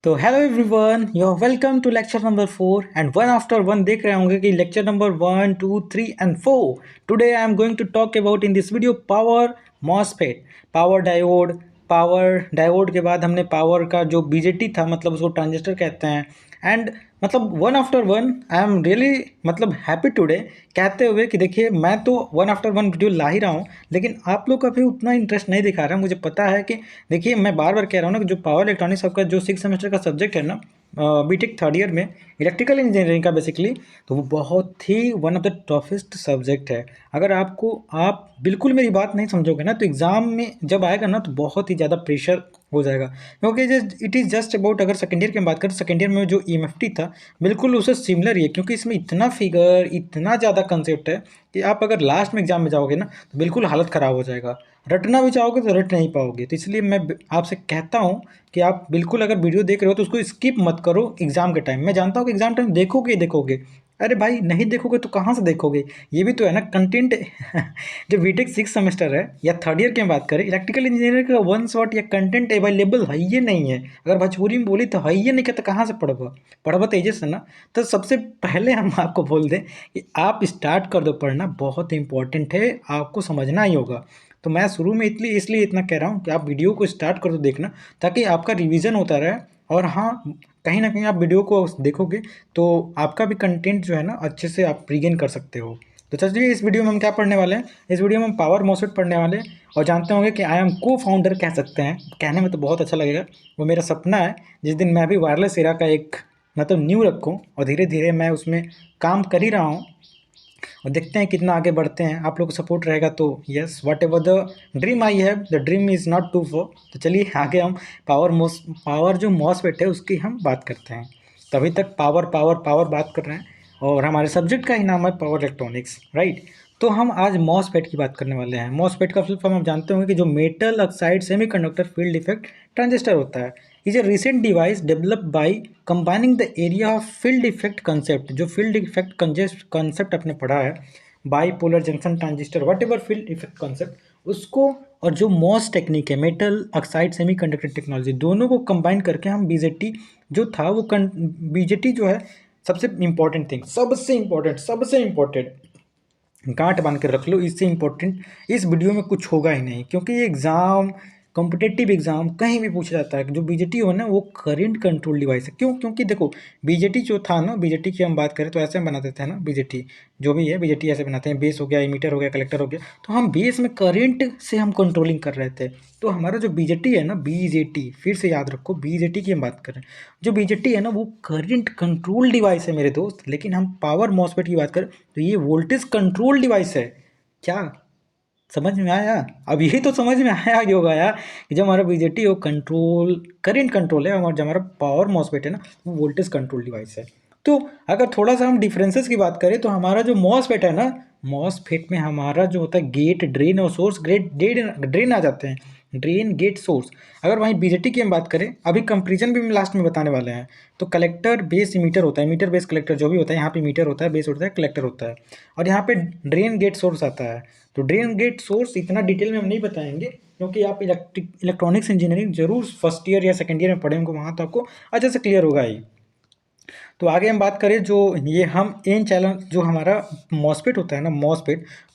तो hello everyone, you are welcome to lecture number 4 and one after one देख रहे होंगे कि lecture number 1 2 3 and 4। Today I am going to talk about in this video power MOSFET, power diode के बाद हमने power का जो बीजेटी था, मतलब उसको ट्रांजिस्टर कहते हैं। एंड मतलब one after one I am really मतलब हैप्पी टुडे, कहते हुए कि देखिए मैं तो वन आफ्टर वन वीडियो ला ही रहा हूँ, लेकिन आप लोग का भी उतना इंटरेस्ट नहीं दिखा रहा है। मुझे पता है कि देखिए मैं बार बार कह रहा हूँ ना कि जो पावर इलेक्ट्रॉनिक्स आपका जो 6 सेमेस्टर का सब्जेक्ट है ना, बीटेक थर्ड ईयर में इलेक्ट्रिकल इंजीनियरिंग का बेसिकली, तो वो बहुत ही one of the toughest subject है। अगर आप बिल्कुल मेरी बात नहीं समझोगे ना, तो एग्ज़ाम में जब आएगा ना तो बहुत ही ज़्यादा प्रेशर हो जाएगा। क्योंकि इट इज़ जस्ट अबाउट, अगर सेकेंड ईयर की बात करें, सेकेंड ईयर में जो ईएमएफटी था बिल्कुल उससे सिमिलर ही है, क्योंकि इसमें इतना फिगर, इतना ज़्यादा कंसेप्ट है कि आप अगर लास्ट में एग्जाम में जाओगे ना तो बिल्कुल हालत ख़राब हो जाएगा। रटना भी चाहोगे तो रट नहीं पाओगे। तो इसलिए मैं आपसे कहता हूँ कि आप बिल्कुल अगर वीडियो देख रहे हो तो उसको स्किप मत करो एग्जाम के टाइम। मैं जानता हूँ कि एग्जाम टाइम देखोगे ही देखोगे, अरे भाई नहीं देखोगे तो कहाँ से देखोगे? ये भी तो है ना कंटेंट। जो बीटेक 6 सेमेस्टर है या थर्ड ईयर की हम बात करें, इलेक्ट्रिकल इंजीनियरिंग का वन शॉट या कंटेंट अवेलेबल है ये नहीं है। अगर भोजपुरी में बोली तो है ये नहीं कहता, कहाँ से पढ़बा तेजस है ना। तो सबसे पहले हम आपको बोल दें कि आप स्टार्ट कर दो पढ़ना, बहुत इंपॉर्टेंट है, आपको समझना ही होगा। तो मैं शुरू में इसलिए इतना कह रहा हूँ कि आप वीडियो को स्टार्ट कर दो देखना, ताकि आपका रिवीजन होता रहे। और हाँ, कहीं ना कहीं आप वीडियो को देखोगे तो आपका भी कंटेंट जो है ना अच्छे से आप रिगेन कर सकते हो। तो चलिए इस वीडियो में हम क्या पढ़ने वाले हैं, इस वीडियो में हम पावर मॉसफेट पढ़ने वाले हैं। और जानते होंगे कि आई एम को फाउंडर कह सकते हैं, कहने में तो बहुत अच्छा लगेगा। वो मेरा सपना है जिस दिन मैं भी वायरलेस एरा का एक मतलब न्यू रखूँ, और धीरे धीरे मैं उसमें काम कर ही रहा हूँ। और देखते हैं कितना आगे बढ़ते हैं। आप लोग को सपोर्ट रहेगा तो yes, whatever the dream I have, the dream is not too far. तो चलिए आगे हम पावर जो मॉसफेट है उसकी हम बात करते हैं। तभी तक पावर पावर पावर बात कर रहे हैं, और हमारे सब्जेक्ट का ही नाम है पावर इलेक्ट्रॉनिक्स, राइट। तो हम आज मॉसफेट की बात करने वाले हैं। मॉसफेट का फुल फॉर्म आप जानते होंगे कि जो metal oxide semiconductor field effect transistor होता है, is a recent device developed by combining the area of field effect concept. जो फील्ड इफेक्ट कंसेप्ट आपने पढ़ा है, bipolar junction transistor, what ever field effect concept उसको, और जो मॉस टेक्निक है मेटल ऑक्साइड सेमीकंडक्टर टेक्नोलॉजी, दोनों को कंबाइन करके हम बीजेटी जो था वो बीजेटी जो है सबसे इंपॉर्टेंट थिंग, सबसे इंपॉर्टेंट गांठ बांध के रख लो, इससे इंपॉर्टेंट इस वीडियो में कुछ होगा ही नहीं। क्योंकि ये एग्ज़ाम, कॉम्पिटेटिव एग्जाम कहीं भी पूछा जाता है कि जो बीजेटी हो ना वो करंट कंट्रोल डिवाइस है। क्यों? क्योंकि देखो बीजेटी जो था ना, बीजेटी की हम बात करें तो ऐसे हम बना देते हैं ना, बीजेटी जो भी है बीजेटी ऐसे बनाते हैं, बेस हो गया, इमीटर हो गया, कलेक्टर हो गया। तो हम बेस में करंट से हम कंट्रोलिंग कर रहे थे। तो हमारा जो बीजेटी है ना, बीजेटी फिर से याद रखो, बीजेटी की हम बात करें, जो बीजेटी है ना वो करंट कंट्रोल डिवाइस है मेरे दोस्त। लेकिन हम पावर मॉसफेट की बात करें तो ये वोल्टेज कंट्रोल डिवाइस है। क्या समझ में आया? अब यही तो समझ में आया होगा यार कि जब हमारा बीजेटी हो कंट्रोल, करंट कंट्रोल है, और जब हमारा पावर मॉसफेट है ना वो वोल्टेज कंट्रोल डिवाइस है। तो अगर थोड़ा सा हम डिफरेंसेस की बात करें तो हमारा जो मॉसफेट है ना, मॉसफेट में हमारा जो होता है गेट, ड्रेन और सोर्स, ग्रेट ड्रेन आ जाते हैं, ड्रेन, गेट, सोर्स। अगर वहीं बीजेटी की हम बात करें, अभी कंपेरिजन भी हम लास्ट में बताने वाले हैं। तो कलेक्टर बेस मीटर होता है, मीटर बेस कलेक्टर जो भी होता है, यहाँ पे मीटर होता है, बेस होता है, कलेक्टर होता है, और यहाँ पे ड्रेन गेट सोर्स आता है। तो ड्रेन गेट सोर्स इतना डिटेल में हम नहीं बताएंगे, क्योंकि आप इलेक्ट्रॉनिक्स इंजीनियरिंग जरूर फर्स्ट ईयर या सेकंड ईयर में पढ़े होंगे, वहाँ तो आपको अच्छे से क्लियर होगा ही। तो आगे हम बात करें, जो ये हम एन चैनल जो हमारा मॉसफेट होता है ना,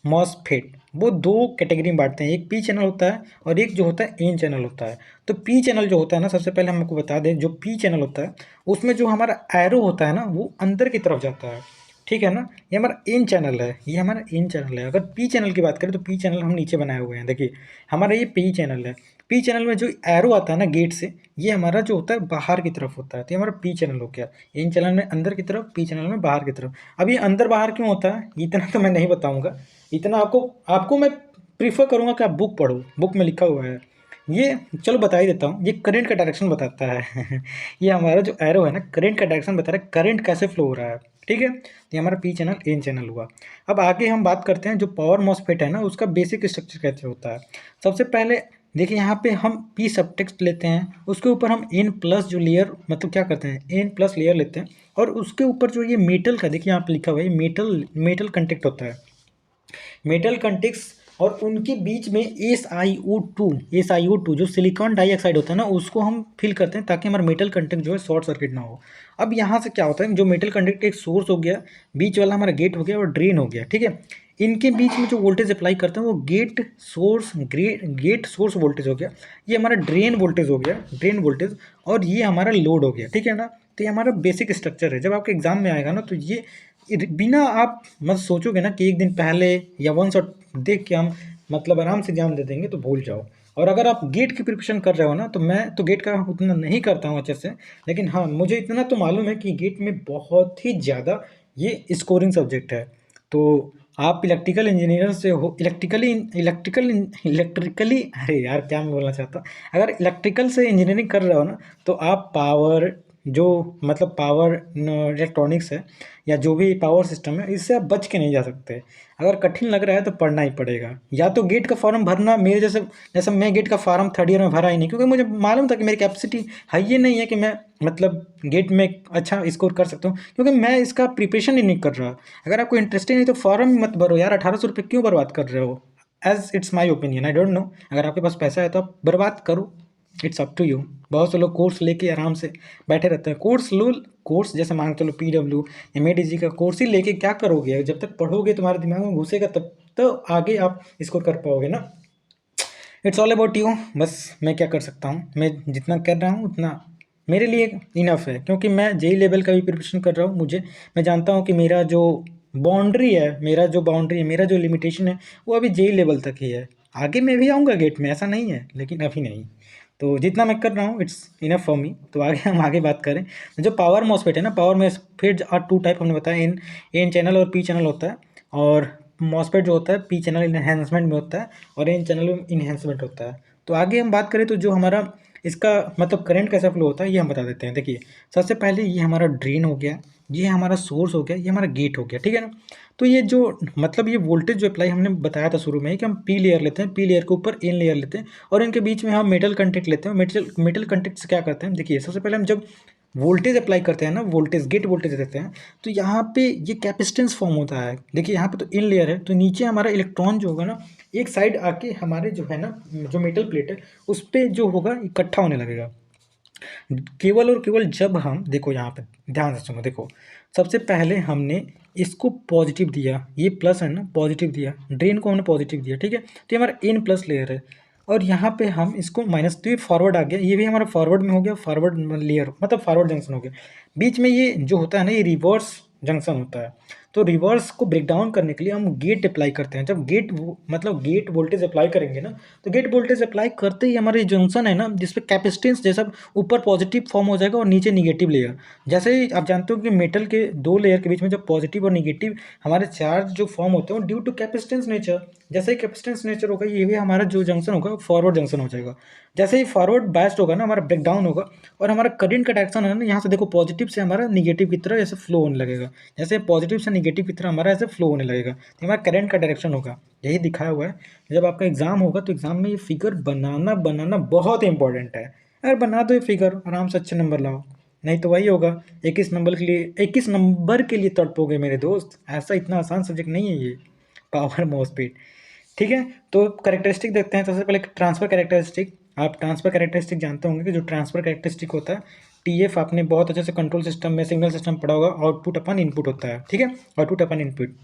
मॉसफेट वो दो कैटेगरी में बांटते हैं, एक पी चैनल होता है और एक जो होता है एन चैनल होता है। तो पी चैनल जो होता है ना, सबसे पहले हम आपको बता दें, जो पी चैनल होता है उसमें जो हमारा एरो होता है ना वो अंदर की तरफ जाता है, ठीक है ना। ये हमारा इन चैनल है, ये हमारा इन चैनल है। अगर पी चैनल की बात करें तो पी चैनल हम नीचे बनाए हुए हैं, देखिए हमारा ये पी चैनल है। पी चैनल में जो एरो आता है ना गेट से, ये हमारा जो होता है बाहर की तरफ होता है, तो ये हमारा पी चैनल हो गया। इन चैनल में अंदर की तरफ, पी चैनल में बाहर की तरफ। अब ये अंदर बाहर क्यों होता है इतना तो मैं नहीं बताऊँगा, इतना आपको आपको मैं प्रीफर करूँगा कि आप बुक पढ़ो, बुक में लिखा हुआ है ये। चलो बता ही देता हूँ, ये करंट का डायरेक्शन बताता है। ये हमारा जो एरो है ना करंट का डायरेक्शन बता रहा है, करंट कैसे फ्लो हो रहा है, ठीक है। तो ये हमारा पी चैनल एन चैनल हुआ। अब आगे हम बात करते हैं जो पावर मॉसफेट है ना उसका बेसिक स्ट्रक्चर कैसे होता है। सबसे पहले देखिए यहाँ पे हम पी सबटेक्स्ट लेते हैं, उसके ऊपर हम एन प्लस जो लेयर मतलब क्या करते हैं, एन प्लस लेयर लेते हैं, और उसके ऊपर जो ये मेटल का, देखिए यहाँ पे लिखा हुआ है मेटल कंटेक्ट होता है। मेटल कंटेक्स और उनके बीच में SiO2 जो सिलिकॉन डाइऑक्साइड होता है ना, उसको हम फिल करते हैं ताकि हमारा मेटल कंटेंट जो है शॉर्ट सर्किट ना हो। अब यहाँ से क्या होता है, जो मेटल कंटेंट एक सोर्स हो गया, बीच वाला हमारा गेट हो गया और ड्रेन हो गया, ठीक है। इनके बीच में जो वोल्टेज अप्लाई करते हैं वो गेट सोर्स वोल्टेज हो गया, ये हमारा ड्रेन वोल्टेज हो गया, ड्रेन वोल्टेज, और ये हमारा लोड हो गया, ठीक है ना। तो ये हमारा बेसिक स्ट्रक्चर है। जब आपके एग्जाम में आएगा ना, तो ये बिना आप मत सोचोगे ना कि एक दिन पहले या वन शॉट देख के हम मतलब आराम से एग्जाम दे देंगे, तो भूल जाओ। और अगर आप गेट की प्रिपरेशन कर रहे हो ना, तो मैं तो गेट का उतना नहीं करता हूँ अच्छे से, लेकिन हाँ मुझे इतना तो मालूम है कि गेट में बहुत ही ज़्यादा ये स्कोरिंग सब्जेक्ट है। तो आप इलेक्ट्रिकल इंजीनियर से हो, इलेक्ट्रिकली अरे यार क्या मैं बोलना चाहता हूँ, अगर इलेक्ट्रिकल से इंजीनियरिंग कर रहे हो ना, तो आप पावर जो मतलब पावर इलेक्ट्रॉनिक्स है या जो भी पावर सिस्टम है, इससे आप बच के नहीं जा सकते। अगर कठिन लग रहा है तो पढ़ना ही पड़ेगा। या तो गेट का फॉर्म भरना मेरे जैसे, जैसे मैं गेट का फॉर्म थर्ड ईयर में भरा ही नहीं, क्योंकि मुझे मालूम था कि मेरी कैपेसिटी है ये नहीं है कि मैं मतलब गेट में अच्छा स्कोर कर सकता हूँ, क्योंकि मैं इसका प्रिपरेशन ही नहीं कर रहा। अगर आपको इंटरेस्ट ही नहीं तो फॉर्म ही मत भरो यार, 1800 रुपये क्यों बर्बाद कर रहे हो। As it's my opinion, I don't know, अगर आपके पास पैसा है तो आप बर्बाद करो, इट्स अप टू यू। बहुत से लोग कोर्स लेके आराम से बैठे रहते हैं। कोर्स लो, कोर्स जैसे मान के चलो PW MADG का कोर्स ही लेके क्या करोगे, जब तक पढ़ोगे तुम्हारे दिमाग में घुसेगा तब तो आगे आप इसको कर पाओगे ना। It's all about you. बस मैं क्या कर सकता हूँ, मैं जितना कर रहा हूँ उतना मेरे लिए इनफ है, क्योंकि मैं JEE लेवल का भी प्रिपरेशन कर रहा हूँ। मैं जानता हूँ कि मेरा जो बाउंड्री है, मेरा जो लिमिटेशन है, वो अभी JEE लेवल तक ही है। आगे मैं भी आऊँगा गेट में, ऐसा नहीं है, लेकिन अभी नहीं। तो जितना मैं कर रहा हूँ इट्स इनफ फॉर मी। तो आगे हम आगे बात करें, जो पावर मॉस्फेट है ना, power MOSFET are two type हमने बताया, एन चैनल और पी चैनल होता है। और मॉस्फेट जो होता है पी चैनल इन्हेंसमेंट में होता है और एन चैनल में इन्हेंसमेंट होता है। तो आगे हम बात करें तो जो हमारा इसका मतलब करंट कैसा फ्लो होता है ये हम बता देते हैं। देखिए सबसे पहले ये हमारा ड्रेन हो गया, ये हमारा सोर्स हो गया, ये हमारा गेट हो गया, ठीक है ना। तो ये जो मतलब ये वोल्टेज जो अप्लाई हमने बताया था शुरू में कि हम पी लेयर लेते हैं, पी लेयर के ऊपर एन लेयर लेते हैं और इनके बीच में हम मेटल कंटेक्ट लेते हैं। मेटल कंटेक्ट से क्या करते हैं, देखिए सबसे पहले हम जब वोल्टेज अप्लाई करते हैं ना, वोल्टेज गेट वोल्टेज देते हैं, तो यहाँ पे ये कैपेसिटेंस फॉर्म होता है। देखिए यहाँ पे तो इन लेयर है, तो नीचे हमारा इलेक्ट्रॉन जो होगा ना, एक साइड आके हमारे जो है ना, जो मेटल प्लेट है उस पर जो होगा इकट्ठा होने लगेगा। केवल और केवल जब हम देखो यहाँ पे ध्यान से सुनो, देखो सबसे पहले हमने इसको पॉजिटिव दिया, ये प्लस है ना, पॉजिटिव दिया, ड्रेन को हमने पॉजिटिव दिया, ठीक है। तो ये हमारा इन प्लस लेयर है और यहाँ पे हम इसको माइनस, तो ये फॉरवर्ड आ गया, ये भी हमारा फॉरवर्ड में हो गया, फॉरवर्ड लेयर मतलब फॉरवर्ड जंक्शन हो गया। बीच में ये जो होता है ना, ये रिवर्स जंक्शन होता है। तो रिवर्स को ब्रेक डाउन करने के लिए हम गेट अप्लाई करते हैं। जब मतलब गेट वोल्टेज अप्लाई करेंगे ना, तो गेट वोल्टेज अप्लाई करते ही हमारे जंक्शन है ना, जिसपे कैपेसिटेंस जैसा ऊपर पॉजिटिव फॉर्म हो जाएगा और नीचे निगेटिव लेयर। जैसे ही आप जानते हो कि मेटल के दो लेयर के बीच में जब पॉजिटिव और निगेटिव हमारे चार्ज जो फॉर्म होते हैं ड्यू टू कैपेसिटेंस नेचर, जैसे ही कैपेसिटेंस नेचर होगा ये भी हमारा जो जंक्शन होगा फॉरवर्ड जंक्शन हो जाएगा। जैसे ही फॉरवर्ड बायस्ड होगा ना, हमारा ब्रेक डाउन होगा और हमारा करंट का डायरेक्शन है ना, यहाँ से देखो पॉजिटिव से हमारा निगेटिव की तरह ऐसे फ्लो होने लगेगा, जैसे पॉजिटिव से निगेटिव की तरह हमारा ऐसे फ्लो होने लगेगा, तो हमारा करंट का डायरेक्शन होगा। यही दिखाया हुआ है। जब आपका एग्जाम होगा तो एग्जाम में ये फिगर बनाना बहुत इंपॉर्टेंट है। अगर बना दो ये फिगर आराम से अच्छे नंबर लाओ, नहीं तो वही होगा 21 नंबर के लिए तड़पोगे मेरे दोस्त। ऐसा इतना आसान सब्जेक्ट नहीं है ये पावर मॉस्फेट, ठीक है। तो करेक्टरिस्टिक देखते हैं। सबसे पहले ट्रांसफर करेक्टरिस्टिक, आप ट्रांसफर करेक्टरिस्टिक जानते होंगे कि जो ट्रांसफर करेक्टरिस्टिक होता है TF, आपने बहुत अच्छे से कंट्रोल सिस्टम में सिग्नल सिस्टम पढ़ा होगा, आउटपुट अपन इनपुट होता है, ठीक है, आउटपुट अपन इनपुट।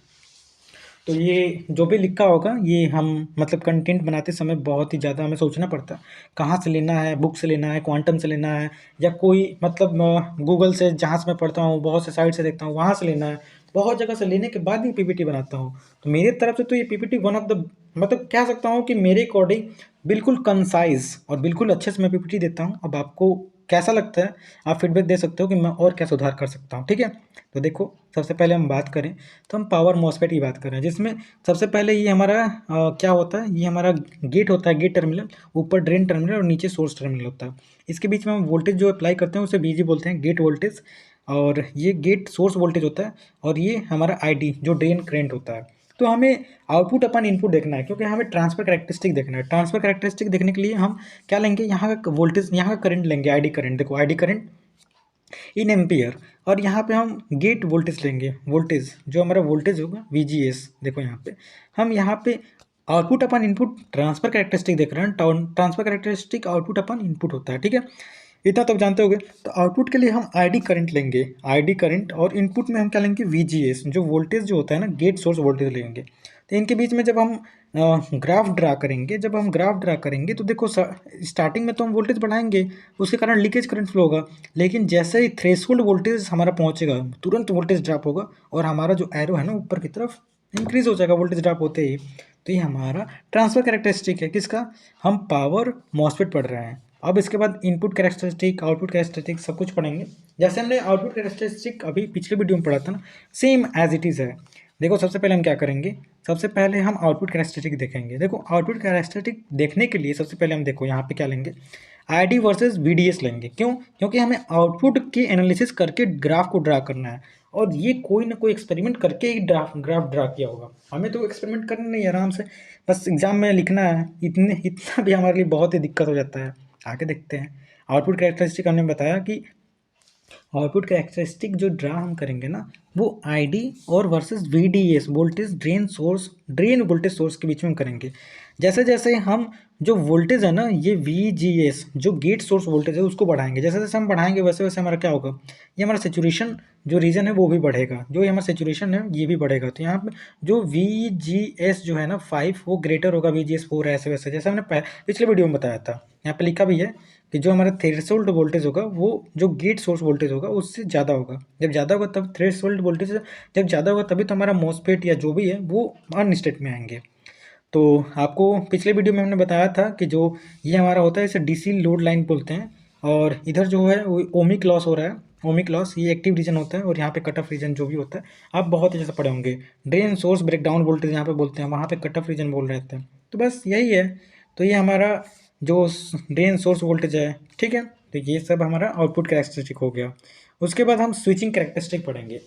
तो ये जो भी लिखा होगा ये हम मतलब कंटेंट बनाते समय बहुत ही ज़्यादा हमें सोचना पड़ता है, कहाँ से लेना है, बुक से लेना है, क्वांटम से लेना है, या कोई मतलब गूगल से जहाँ से मैं पढ़ता हूँ बहुत से साइट से देखता हूँ वहाँ से लेना है। बहुत जगह से लेने के बाद ही PPT बनाता हूँ। तो मेरी तरफ से तो ये PPT वन ऑफ द मतलब कह सकता हूँ कि मेरे अकॉर्डिंग बिल्कुल कंसाइज और बिल्कुल अच्छे से मैं PPT देता हूँ। अब आपको कैसा लगता है आप फीडबैक दे सकते हो कि मैं और क्या सुधार कर सकता हूँ, ठीक है। तो देखो सबसे पहले हम बात करें तो हम पावर मॉस्फेट की बात करें, जिसमें सबसे पहले ये हमारा क्या होता है, ये हमारा गेट होता है, गेट टर्मिनल, ऊपर ड्रेन टर्मिनल और नीचे सोर्स टर्मिनल होता है। इसके बीच में हम वोल्टेज जो अप्लाई करते हैं उसे VG बोलते हैं, गेट वोल्टेज, और ये गेट सोर्स वोल्टेज होता है, और ये हमारा ID जो ड्रेन करंट होता है। तो हमें आउटपुट अपन इनपुट देखना है, क्योंकि हमें ट्रांसफर करेक्टरिस्टिक देखना है। ट्रांसफर करेक्टरिस्टिक देखने के लिए हम क्या लेंगे, यहाँ का वोल्टेज, यहाँ का करंट लेंगे, ID करंट, देखो ID करंट इन एम्पियर, और यहाँ पे हम गेट वोल्टेज लेंगे, वोल्टेज जो हमारा वोल्टेज होगा VGS, देखो यहाँ पे हम यहाँ पे आउटपुट अपन इनपुट ट्रांसफर कैरेक्टरिस्टिक देख रहे हैं, ट्रांसफर कैरेक्टरिस्टिक आउटपुट अपन इनपुट होता है, ठीक है। इतना तो आप जानते होगे। तो आउटपुट के लिए हम आईडी करंट लेंगे, आईडी करंट, और इनपुट में हम क्या लेंगे, वीजीएस, जो वोल्टेज जो होता है ना, गेट सोर्स वोल्टेज लेंगे। तो इनके बीच में जब हम ग्राफ ड्रा करेंगे, तो देखो स्टार्टिंग में तो हम वोल्टेज बढ़ाएंगे, उसके कारण लीकेज करंट फ्लो होगा। लेकिन जैसे ही थ्रेशोल्ड वोल्टेज हमारा पहुंचेगा, तुरंत वोल्टेज ड्रॉप होगा, और हमारा जो एरो है ना ऊपर की तरफ इंक्रीज हो जाएगा वोल्टेज ड्रॉप होते ही। तो ये हमारा ट्रांसफर कैरेक्टरिस्टिक है, किसका, हम पावर मॉसफेट पढ़ रहे हैं। अब इसके बाद इनपुट कैरेक्टरिस्टिक, आउटपुट कैरेक्टरिस्टिक सब कुछ पढ़ेंगे। जैसे हमने आउटपुट कैरेक्टरिस्टिक अभी पिछले वीडियो में पढ़ा था ना, सेम एज इट इज़ है। देखो सबसे पहले हम क्या करेंगे, सबसे पहले हम आउटपुट कैरेक्टरिस्टिक देखेंगे। देखो आउटपुट कैरेक्टरिस्टिक देखने के लिए सबसे पहले हम देखो यहाँ पे क्या लेंगे, आईडी वर्सेस वीडीएस लेंगे। क्यों, क्योंकि हमें आउटपुट की एनालिसिस करके ग्राफ को ड्रा करना है, और ये कोई ना कोई एक्सपेरिमेंट करके ही ग्राफ ड्रा किया होगा। हमें तो एक्सपेरिमेंट करना नहीं, आराम से बस एग्जाम में लिखना है। इतना भी हमारे लिए बहुत ही दिक्कत हो जाता है। आगे देखते हैं। आउटपुट कैरेक्टरिस्टिक हमने बताया कि आउटपुट कैरेक्टरिस्टिक जो ड्रा हम करेंगे ना, वो आईडी और versus VDS, voltage drain voltage source के बीच में करेंगे। जैसे जैसे हम जो वोल्टेज है ना, ये वीजीएस जो गेट सोर्स वोल्टेज है उसको बढ़ाएंगे, जैसे जैसे हम बढ़ाएंगे वैसे वैसे हमारा क्या होगा, ये हमारा सेचुरेशन जो रीजन है वो भी बढ़ेगा, जो ये हमारा सेचुरेशन है ये भी बढ़ेगा। तो यहाँ पे जो वीजीएस जो है ना 5, वो ग्रेटर होगा वीजीएस 4, ऐसे वैसे जैसे हमने पिछले वीडियो में बताया था। यहाँ पे लिखा भी है कि जो हमारा थ्रेशोल्ड वोल्टेज होगा वो जो गेट सोर्स वोल्टेज होगा उससे ज़्यादा होगा। जब ज़्यादा होगा तब थ्रेशोल्ड वोल्टेज जब ज़्यादा होगा तभी तो हमारा मॉसफेट या जो भी है वो अन स्टेट में आएंगे। तो आपको पिछले वीडियो में हमने बताया था कि जो ये हमारा होता है इसे डीसी लोड लाइन बोलते हैं, और इधर जो है वो ओमिक लॉस हो रहा है। ओमिक लॉस ये एक्टिव रीजन होता है, और यहाँ पे कट ऑफ रीजन जो भी होता है आप बहुत अच्छे से पढ़े होंगे। ड्रेन सोर्स ब्रेकडाउन वोल्टेज यहाँ पे बोलते हैं, वहाँ पे कट ऑफ रीजन बोल रहे थे। तो बस यही है। तो ये हमारा जो ड्रेन सोर्स वोल्टेज है, ठीक है। तो ये सब हमारा आउटपुट कैरेक्टरिस्टिक हो गया। उसके बाद हम स्विचिंग कैरेक्टरिस्टिक पढ़ेंगे।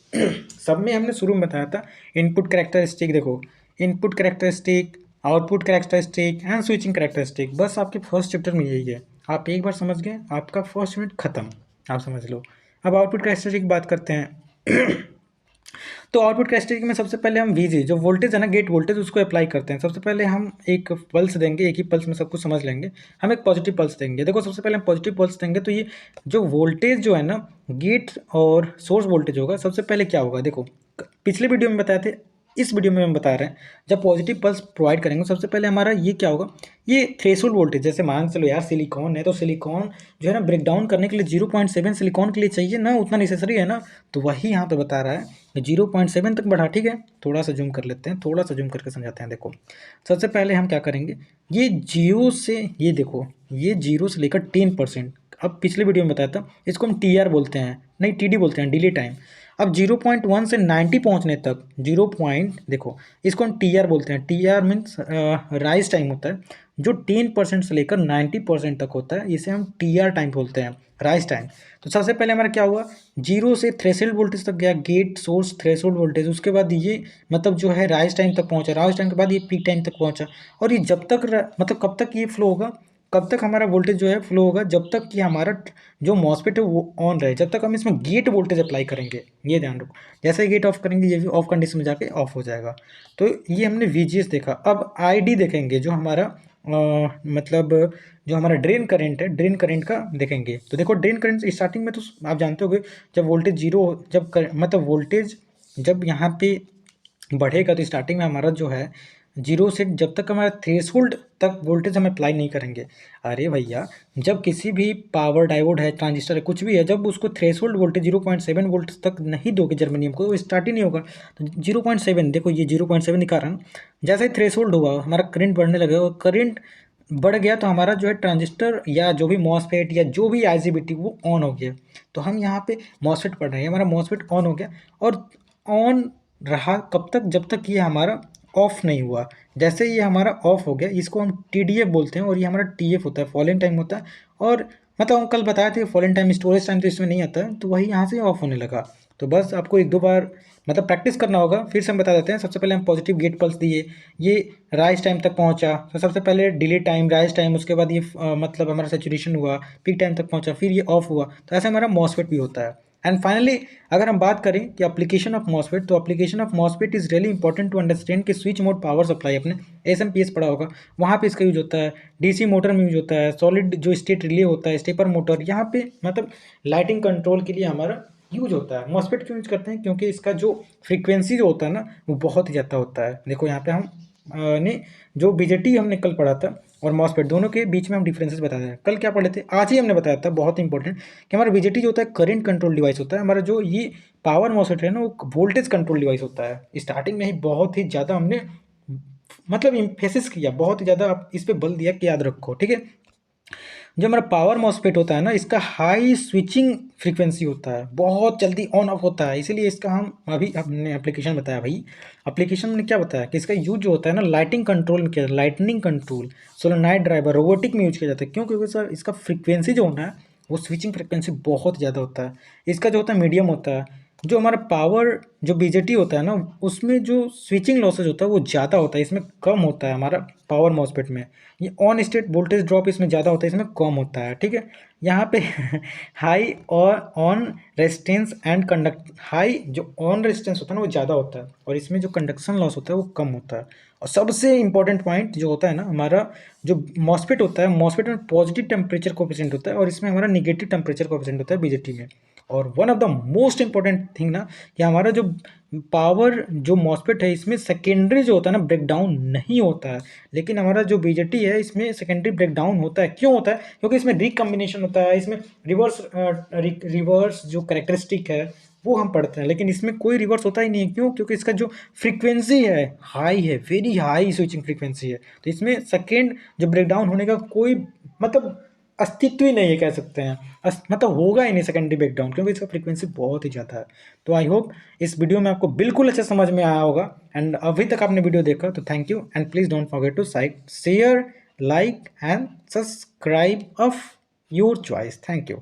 सब में हमने शुरू में बताया था इनपुट कैरेक्टरिस्टिक, देखो input characteristic, output characteristic and switching characteristic, बस आपके फर्स्ट चैप्टर में यही है। आप एक बार समझ गए, आपका फर्स्ट यूनिट खत्म, आप समझ लो। अब आउटपुट कैरेक्टरिस्टिक की बात करते हैं। तो आउटपुट कैरेक्टरिस्टिक में सबसे पहले हम वीजी जो वोल्टेज है ना, गेट वोल्टेज, उसको अप्लाई करते हैं। सबसे पहले हम एक पल्स देंगे, एक ही पल्स में सब कुछ समझ लेंगे। हम एक पॉजिटिव पल्स देंगे। देखो सबसे पहले हम पॉजिटिव पल्स देंगे, तो ये जो वोल्टेज जो है ना, गेट और सोर्स वोल्टेज होगा, सबसे पहले क्या होगा, देखो पिछले वीडियो में बताए थे, इस वीडियो में हम बता रहे हैं। जब पॉजिटिव पल्स प्रोवाइड करेंगे सबसे पहले हमारा ये क्या होगा, ये थ्रेशोल्ड वोल्टेज, जैसे मान चलो यार सिलिकॉन है, तो सिलिकॉन जो है ना ब्रेक डाउन करने के लिए 0.7 सिलिकॉन के लिए चाहिए ना, उतना नेसेसरी है ना। तो वही यहाँ पे बता रहा है 0.7 तक बढ़ा, ठीक है। थोड़ा सा जूम कर लेते हैं, थोड़ा सा जूम करके समझाते हैं। देखो सबसे पहले हम क्या करेंगे, ये जीरो से, ये देखो ये 0 से लेकर 10%, अब पिछले वीडियो में बताया था, इसको हम TR बोलते हैं, नहीं TD बोलते हैं, डिले टाइम। अब 0.1 से 90 पहुंचने तक 0 पॉइंट, देखो इसको हम TR बोलते हैं। TR मीन्स राइज टाइम होता है, जो 10% से लेकर 90% तक होता है, इसे हम TR टाइम बोलते हैं, राइज टाइम। तो सबसे पहले हमारा क्या हुआ, 0 से थ्रेशोल्ड वोल्टेज तक गया, गेट सोर्स थ्रेशोल्ड वोल्टेज, उसके बाद ये मतलब जो है राइज टाइम तक पहुंचा, राइज टाइम के बाद ये पीक टाइम तक पहुंचा। और ये जब तक मतलब कब तक ये फ्लो होगा, कब तक हमारा वोल्टेज जो है फ्लो होगा, जब तक कि हमारा जो मॉसफेट है वो ऑन रहे, जब तक हम इसमें गेट वोल्टेज अप्लाई करेंगे। ये ध्यान रखो, जैसे ही गेट ऑफ करेंगे ये भी ऑफ कंडीशन में जाके ऑफ हो जाएगा। तो ये हमने VGS देखा। अब ID देखेंगे, जो हमारा मतलब जो हमारा ड्रेन करंट है, ड्रेन करंट का देखेंगे। तो देखो ड्रेन करंट स्टार्टिंग में तो आप जानते होंगे, जब वोल्टेज जीरो, मतलब वोल्टेज जब यहाँ पे बढ़ेगा तो स्टार्टिंग में हमारा जो है 0 से, जब तक हमारा थ्रेशोल्ड तक वोल्टेज हम अप्लाई नहीं करेंगे। अरे भैया, जब किसी भी पावर डायोड है, ट्रांजिस्टर है, कुछ भी है, जब उसको थ्रेशोल्ड वोल्टेज 0.7 वोल्ट तक नहीं दोगे जर्मेनियम को, वो स्टार्ट ही नहीं होगा। तो 0.7, देखो ये 0.7 दिखा रहा है। जैसे ही थ्रेशोल्ड होगा हमारा करंट बढ़ने लगेगा, और करंट बढ़ गया तो हमारा जो है ट्रांजिस्टर या जो भी मॉसफेट या जो भी IGBT वो ऑन हो गया। तो हम यहाँ पे मॉसफेट पढ़ रहे हैं, हमारा मॉसफेट ऑन हो गया, और ऑन रहा कब तक, जब तक ये हमारा ऑफ नहीं हुआ। जैसे ये हमारा ऑफ हो गया, इसको हम TDF बोलते हैं, और ये हमारा TF होता है, फॉलिंग टाइम होता है। और मतलब हम कल बताए थे फॉलिंग टाइम, स्टोरेज टाइम तो इसमें नहीं आता है, तो वही यहाँ से ऑफ होने लगा। तो बस आपको एक दो बार मतलब प्रैक्टिस करना होगा। फिर से हम बता देते हैं। सबसे पहले हम पॉजिटिव गेट पल्स दिए, ये राइज टाइम तक पहुंचा, तो सबसे पहले डिले टाइम, राइज टाइम, उसके बाद ये मतलब हमारा सेचुरेशन हुआ, पीक टाइम तक पहुंचा, फिर ये ऑफ हुआ। तो ऐसे हमारा मॉसफेट भी होता है। एंड फाइनली अगर हम बात करें कि एप्लीकेशन ऑफ मॉसफेट, तो application of MOSFET is really important to understand कि स्विच मोड पावर सप्लाई अपने एसएमपीएस पढ़ा होगा, वहाँ पे इसका यूज होता है। डीसी मोटर में यूज होता है, सॉलिड जो स्टेट रिले होता है, स्टेपर मोटर, यहाँ पे मतलब लाइटिंग कंट्रोल के लिए हमारा यूज होता है। मॉसफेट क्यों यूज करते हैं? क्योंकि इसका जो फ्रीक्वेंसी जो होता है ना वो बहुत ही ज़्यादा होता है। देखो यहाँ पे हम ने जो बीजेटी हमने कल पढ़ा था और मॉसफेट दोनों के बीच में हम डिफरेंसेस बताते हैं। कल क्या पढ़े थे, आज ही हमने बताया था, बहुत इंपॉर्टेंट, कि हमारा बीजेटी जो होता है करंट कंट्रोल डिवाइस होता है। हमारा जो ये पावर मॉसफेट है ना वो वोल्टेज कंट्रोल डिवाइस होता है। स्टार्टिंग में ही बहुत ही ज़्यादा हमने मतलब इम्फेसिस किया, बहुत ही ज़्यादा आप इस पर बल दिया कि याद रखो, ठीक है। जो हमारा पावर मॉसफेट होता है ना, इसका हाई स्विचिंग फ्रीक्वेंसी होता है, बहुत जल्दी ऑन ऑफ होता है, इसीलिए इसका हम अभी हमने एप्लीकेशन बताया भाई। एप्लीकेशन ने क्या बताया कि इसका यूज जो होता है ना लाइटिंग कंट्रोल में किया, लाइटनिंग कंट्रोल, सोलोनाइट ड्राइवर, रोबोटिक में यूज किया जाता है। क्यों? क्योंकि सर इसका फ्रीक्वेंसी जो होना है वो स्विचिंग फ्रीक्वेंसी बहुत ज़्यादा होता है। इसका जो होता है मीडियम होता है। जो हमारा पावर जो बीजेटी होता है ना उसमें जो स्विचिंग लॉसेज होता है वो ज़्यादा होता है, इसमें कम होता है हमारा पावर मॉसफेट में। ये ऑन स्टेट वोल्टेज ड्रॉप इसमें ज़्यादा होता है, इसमें कम होता है, ठीक है। यहाँ पे हाई और on resistance and conduct, high जो ऑन रेजिस्टेंस होता है ना वो ज़्यादा होता है और इसमें जो कंडक्शन लॉस होता है वो कम होता है। और सबसे इंपॉर्टेंट पॉइंट जो होता है ना, हमारा जो मॉसफेट होता है, मॉसफेट में पॉजिटिव टेम्परेचर कोफिशिएंट होता है और इसमें हमारा निगेटिव टेम्परेचर कोफिशिएंट होता है बीजेटी में। और one of the most important thing ना कि हमारा जो पावर जो मॉसफेट है इसमें सेकेंडरी जो होता है ना ब्रेकडाउन नहीं होता है, लेकिन हमारा जो बीजेटी है इसमें सेकेंडरी ब्रेकडाउन होता है। क्यों होता है? क्योंकि इसमें रिकम्बिनेशन होता है, इसमें रिवर्स जो करेक्टरिस्टिक है वो हम पढ़ते हैं, लेकिन इसमें कोई रिवर्स होता ही नहीं है। क्यों? क्योंकि इसका जो फ्रीक्वेंसी है हाई है, वेरी हाई स्विचिंग फ्रीक्वेंसी है, तो इसमें सेकेंड जो ब्रेकडाउन होने का कोई मतलब अस्तित्व ही नहीं है, कह सकते हैं। मतलब होगा ही नहीं सेकेंडरी ब्रेकडाउन, क्योंकि इसका फ्रीक्वेंसी बहुत ही ज़्यादा है। तो आई होप इस वीडियो में आपको बिल्कुल अच्छे समझ में आया होगा। एंड अभी तक आपने वीडियो देखा तो thank you, and please don't forget to share, like and subscribe of your choice. Thank you.